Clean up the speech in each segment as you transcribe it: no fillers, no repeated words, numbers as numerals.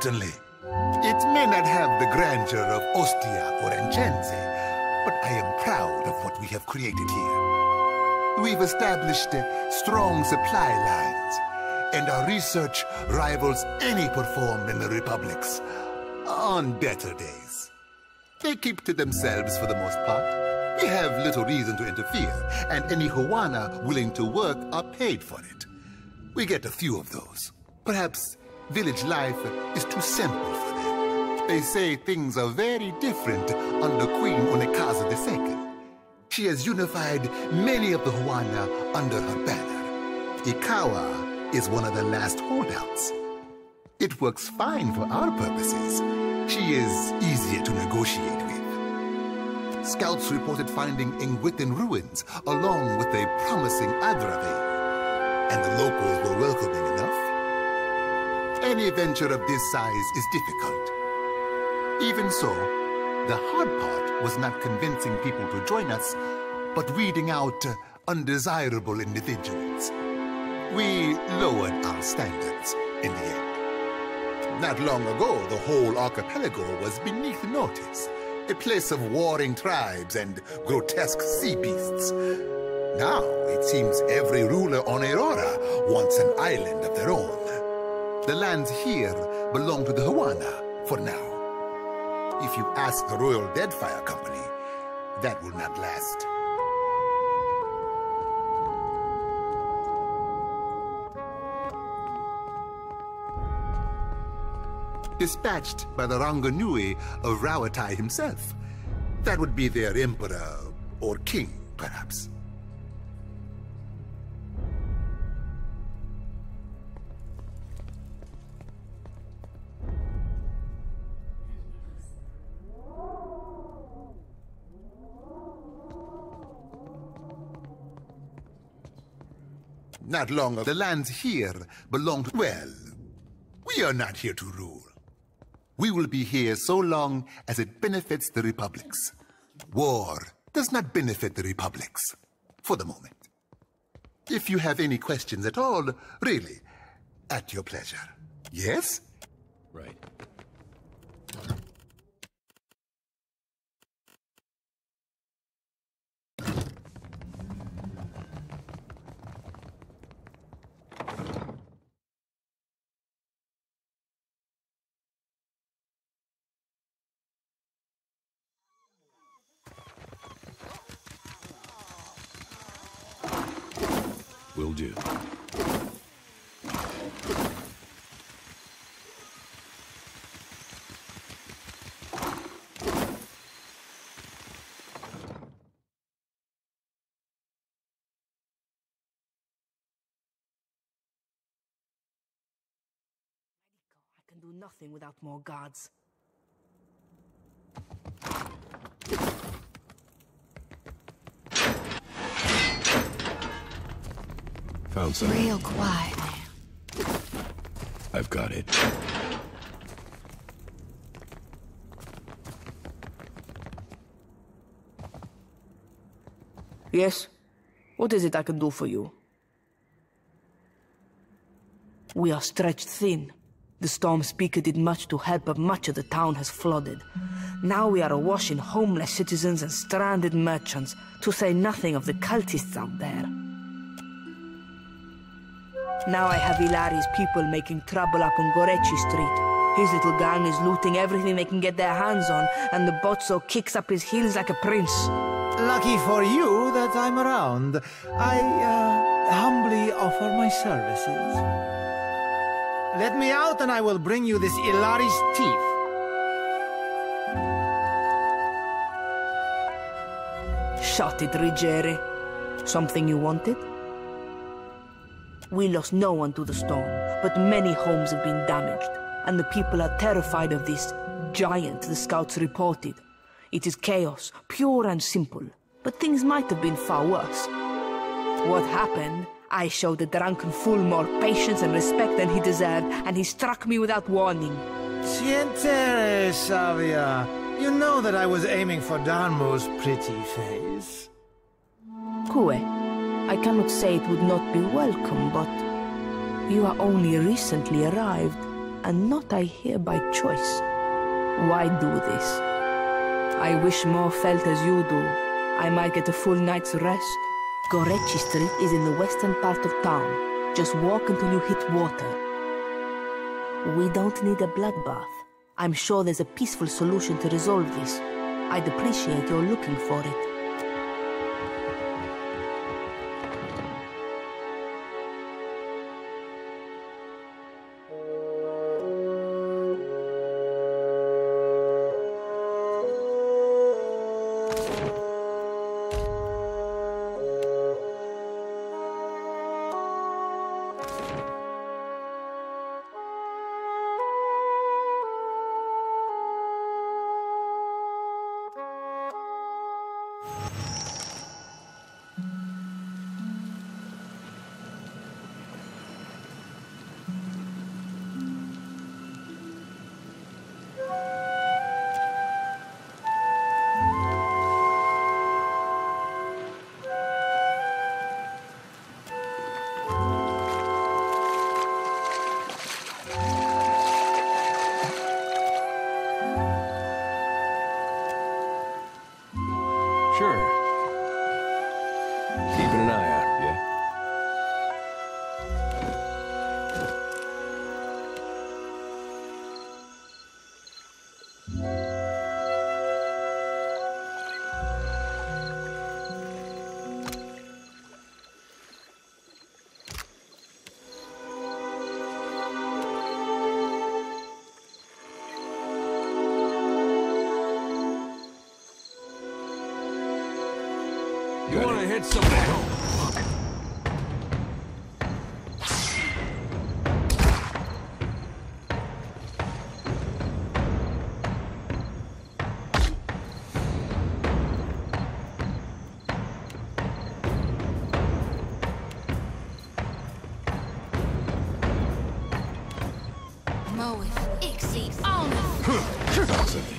Certainly. It may not have the grandeur of Ostia or Enchenze, but I am proud of what we have created here. We've established strong supply lines, and our research rivals any performed in the Republics on better days. They keep to themselves for the most part. We have little reason to interfere, and any Huana willing to work are paid for it. We get a few of those. Perhaps village life is too simple for them. They say things are very different under Queen Onekaza II. She has unified many of the Huana under her banner. Ikawa is one of the last holdouts. It works fine for our purposes. She is easier to negotiate with. Scouts reported finding Ingwithan ruins along with a promising Adrave, and the locals were welcoming enough. Any venture of this size is difficult. Even so, the hard part was not convincing people to join us, but weeding out undesirable individuals. We lowered our standards in the end. Not long ago, the whole archipelago was beneath notice, a place of warring tribes and grotesque sea beasts. Now, it seems every ruler on Aurora wants an island of their own. The lands here belong to the Huana, for now. If you ask the Royal Deadfire Company, that will not last. Dispatched by the Ranganui of Rawatai himself. That would be their emperor, or king, perhaps. Not long ago, the lands here belong to... Well, we are not here to rule. We will be here so long as it benefits the Republics. War does not benefit the Republics, for the moment. If you have any questions at all, really, at your pleasure. Yes? Right. Will do. I can do nothing without more guards. Found something. Real quiet, man. I've got it. Yes? What is it I can do for you? We are stretched thin. The Storm Speaker did much to help, but much of the town has flooded. Now we are awash in homeless citizens and stranded merchants, to say nothing of the cultists out there. Now I have Ilari's people making trouble up on Gorechi Street. His little gang is looting everything they can get their hands on, and the Bozzo kicks up his heels like a prince. Lucky for you that I'm around. I humbly offer my services. Let me out and I will bring you this Ilari's teeth. Shut it, Rigere. Something you wanted? We lost no one to the storm, but many homes have been damaged, and the people are terrified of this giant the scouts reported. It is chaos, pure and simple, but things might have been far worse. What happened? I showed the drunken fool more patience and respect than he deserved, and he struck me without warning. Sientere, Savia. You know that I was aiming for Darmo's pretty face. Kue, I cannot say it would not be welcome, but you are only recently arrived, and not, I hear, by choice. Why do this? I wish more felt as you do. I might get a full night's rest. Gorechi Street is in the western part of town. Just walk until you hit water. We don't need a bloodbath. I'm sure there's a peaceful solution to resolve this. I'd appreciate your looking for it. Sure. Keeping an eye out, yeah? You wanna hit something? Found something.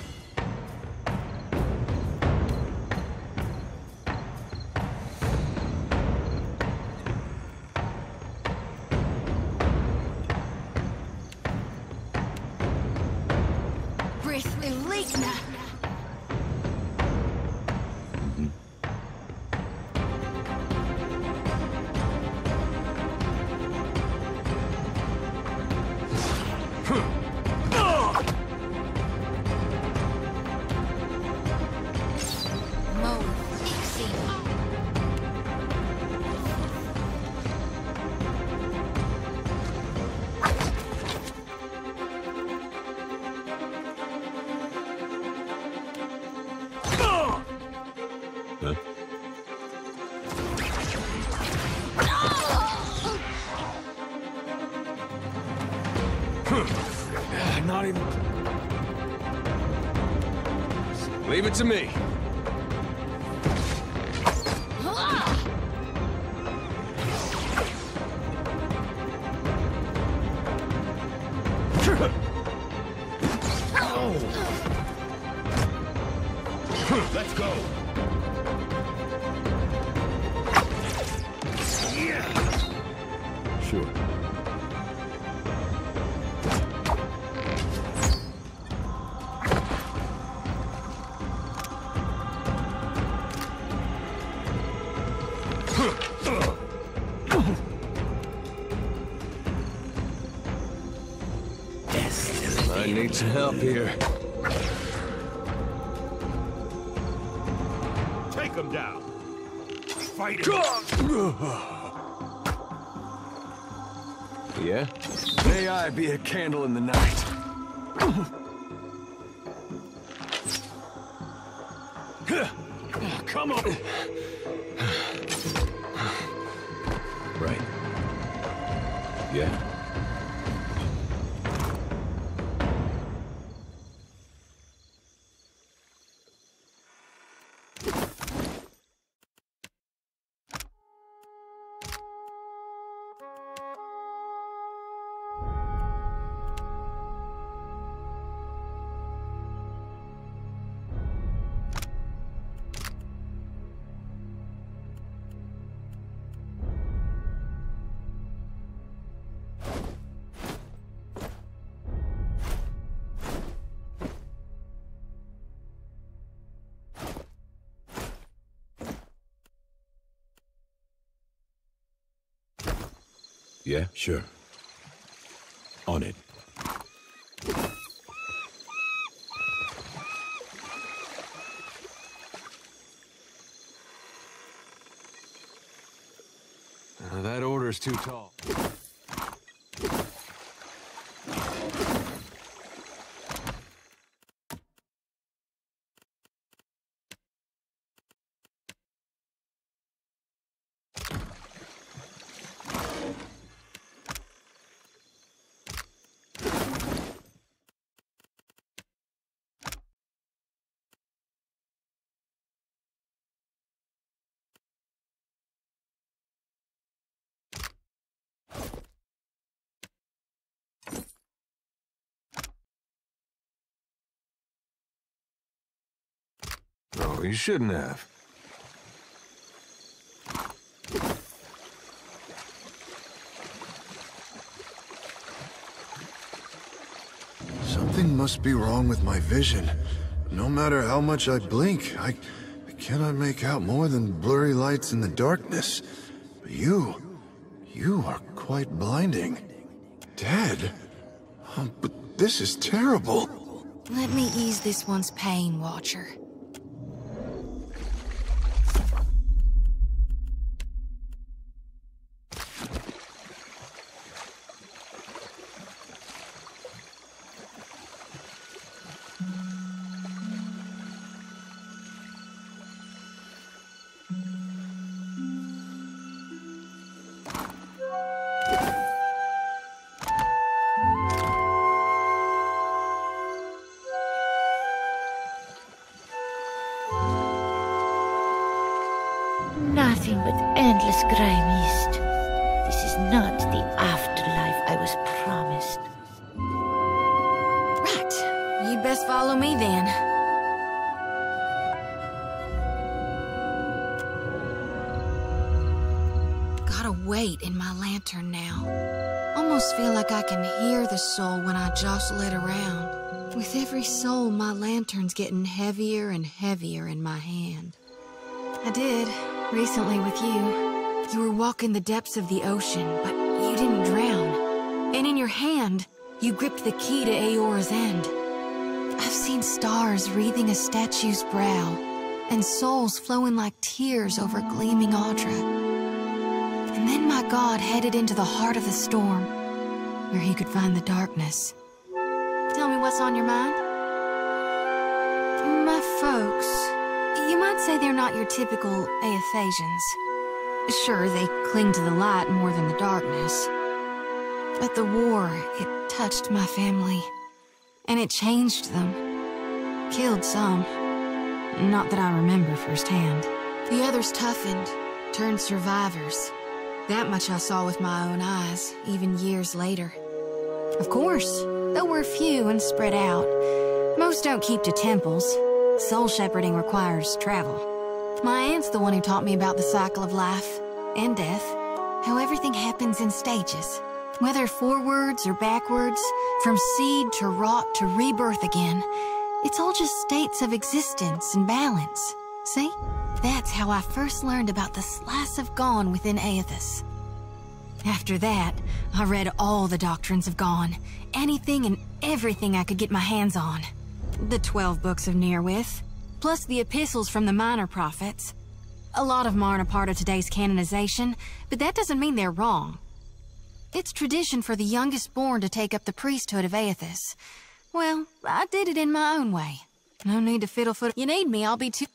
Not even... Leave it to me. Let's go. Sure. I need some help here. Take him down. Fight him. Yeah? May I be a candle in the night. Come on. Right. Yeah. Yeah, sure. On it. That order's too tall. Oh, you shouldn't have. Something must be wrong with my vision. No matter how much I blink, I cannot make out more than blurry lights in the darkness. But you are quite blinding. Dead? Oh, but this is terrible. Let me ease this one's pain, Watcher. Nothing but endless grey mist. This is not the afterlife I was promised. Right. You'd best follow me then. Gotta wait in my lantern now. Almost feel like I can hear the soul when I jostle it around. With every soul, my lantern's getting heavier and heavier in my hand. I did. Recently with you. You were walking the depths of the ocean, but you didn't drown. And in your hand, you gripped the key to Eora's end. I've seen stars wreathing a statue's brow, and souls flowing like tears over gleaming Audra. And then my god headed into the heart of the storm, where he could find the darkness. Tell me what's on your mind? My folks... You might say they're not your typical Aethasians. Sure, they cling to the light more than the darkness. But the war, it touched my family. And it changed them. Killed some. Not that I remember firsthand. The others toughened, turned survivors. That much I saw with my own eyes, even years later. Of course, there were few and spread out. Most don't keep to temples. Soul shepherding requires travel. My aunt's the one who taught me about the cycle of life and death, how everything happens in stages. Whether forwards or backwards, from seed to rot to rebirth again, it's all just states of existence and balance. See? That's how I first learned about the slice of Gone within Aethys. After that, I read all the doctrines of Gone, anything and everything I could get my hands on. The 12 books of Nearwith, plus the epistles from the minor prophets. A lot of them aren't a part of today's canonization, but that doesn't mean they're wrong. It's tradition for the youngest born to take up the priesthood of Aethys. Well, I did it in my own way. No need to fiddle-foot. You need me, I'll be too...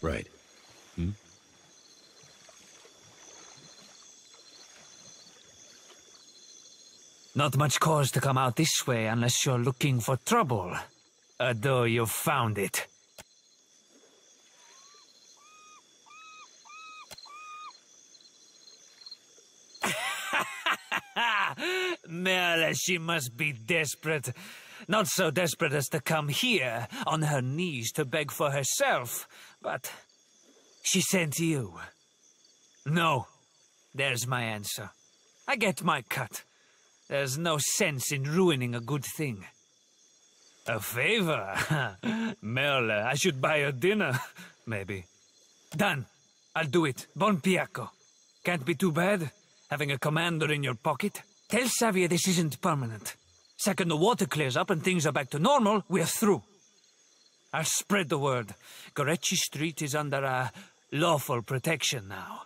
Right. Not much cause to come out this way unless you're looking for trouble. Although you've found it. Merle, she must be desperate. Not so desperate as to come here, on her knees to beg for herself, but she sent you. No, there's my answer. I get my cut. There's no sense in ruining a good thing. A favor? Merle, I should buy her dinner. maybe. Done. I'll do it. Bon Piacco. Can't be too bad, having a commander in your pocket. Tell Xavier this isn't permanent. Second the water clears up and things are back to normal, we're through. I'll spread the word. Gorechi Street is under lawful protection now.